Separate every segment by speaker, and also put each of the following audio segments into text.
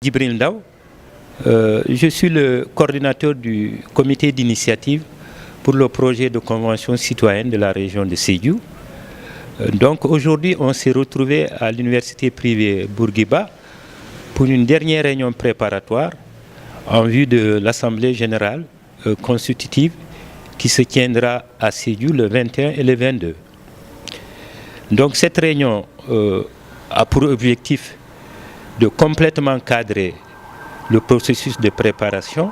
Speaker 1: Djibril Ndao, je suis le coordinateur du comité d'initiative pour le projet de convention citoyenne de la région de Sédhiou. Donc aujourd'hui, on s'est retrouvé à l'université privée Bourguiba pour une dernière réunion préparatoire en vue de l'Assemblée générale constitutive qui se tiendra à Sédhiou le 21 et le 22. Donc cette réunion a pour objectif de complètement cadrer le processus de préparation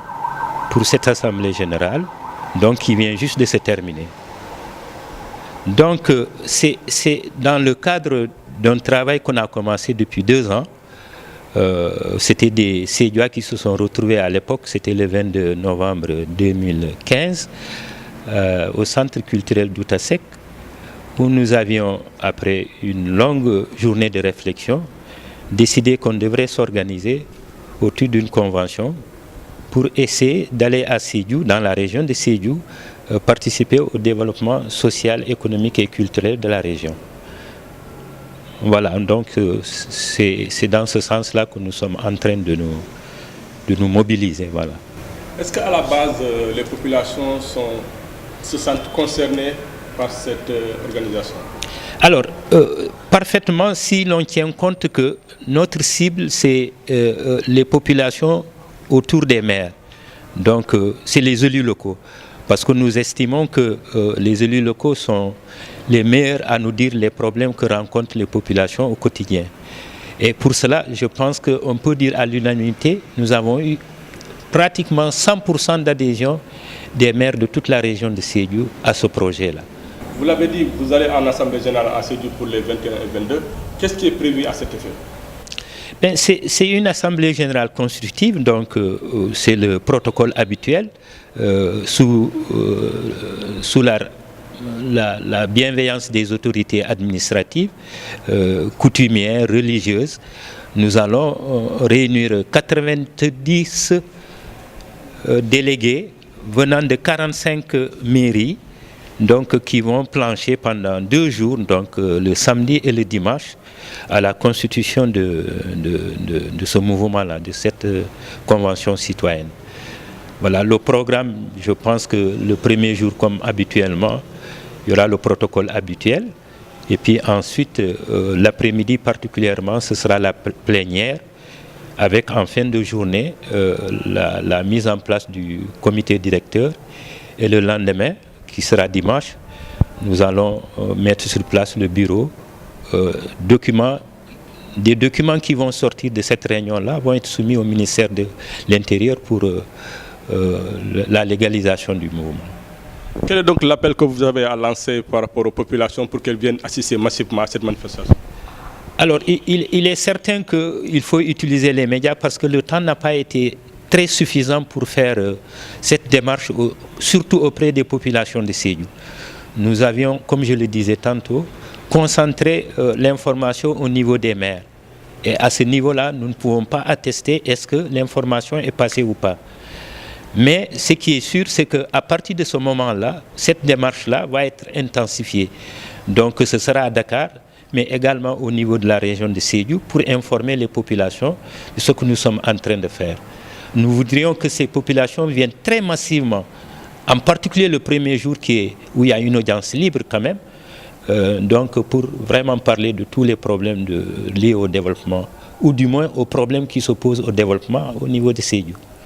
Speaker 1: pour cette Assemblée générale, donc qui vient juste de se terminer. Donc c'est dans le cadre d'un travail qu'on a commencé depuis 2 ans. C'était des Sédhiouas qui se sont retrouvés à l'époque, c'était le 22 novembre 2015, au Centre culturel d'Outasek, où nous avions, après une longue journée de réflexion, décidé qu'on devrait s'organiser autour d'une convention pour essayer d'aller à Sédhiou, dans la région de Sédhiou, participer au développement social, économique et culturel de la région. Voilà, donc c'est dans ce sens-là que nous sommes en train de nous mobiliser. Voilà.
Speaker 2: Est-ce qu'à la base, les populations se sentent concernées par cette organisation?
Speaker 1: Alors, parfaitement, si l'on tient compte que notre cible, c'est les populations autour des maires. Donc, c'est les élus locaux. Parce que nous estimons que les élus locaux sont les meilleurs à nous dire les problèmes que rencontrent les populations au quotidien. Et pour cela, je pense qu'on peut dire à l'unanimité, nous avons eu pratiquement 100% d'adhésion des maires de toute la région de Sédhiou à ce projet-là.
Speaker 2: Vous l'avez dit, vous allez en Assemblée générale à Sédhiou pour les 21 et 22. Qu'est-ce qui est prévu à cet effet?
Speaker 1: C'est une Assemblée générale constitutive, donc c'est le protocole habituel, sous la bienveillance des autorités administratives, coutumières, religieuses. Nous allons réunir 90 délégués venant de 45 mairies, donc qui vont plancher pendant 2 jours, donc le samedi et le dimanche, à la constitution de ce mouvement-là, de cette convention citoyenne. Voilà, le programme, je pense que le premier jour, comme habituellement, il y aura le protocole habituel. Et puis ensuite, l'après-midi particulièrement, ce sera la plénière, avec en fin de journée la mise en place du comité directeur. Et le lendemain, qui sera dimanche, nous allons mettre sur place le bureau. Des documents qui vont sortir de cette réunion-là vont être soumis au ministère de l'Intérieur pour la légalisation du mouvement.
Speaker 2: Quel est donc l'appel que vous avez à lancer par rapport aux populations pour qu'elles viennent assister massivement à cette manifestation?
Speaker 1: Alors, il est certain qu'il faut utiliser les médias parce que le temps n'a pas été très suffisant pour faire cette démarche, surtout auprès des populations de Sédhiou. Nous avions, comme je le disais tantôt, concentré l'information au niveau des maires. Et à ce niveau-là, nous ne pouvons pas attester est-ce que l'information est passée ou pas. Mais ce qui est sûr, c'est qu'à partir de ce moment-là, cette démarche-là va être intensifiée. Donc ce sera à Dakar, mais également au niveau de la région de Sédhiou, pour informer les populations de ce que nous sommes en train de faire. Nous voudrions que ces populations viennent très massivement, en particulier le premier jour où il y a une audience libre quand même, donc pour vraiment parler de tous les problèmes liés au développement, ou du moins aux problèmes qui s'opposent au développement au niveau de Sédhiou.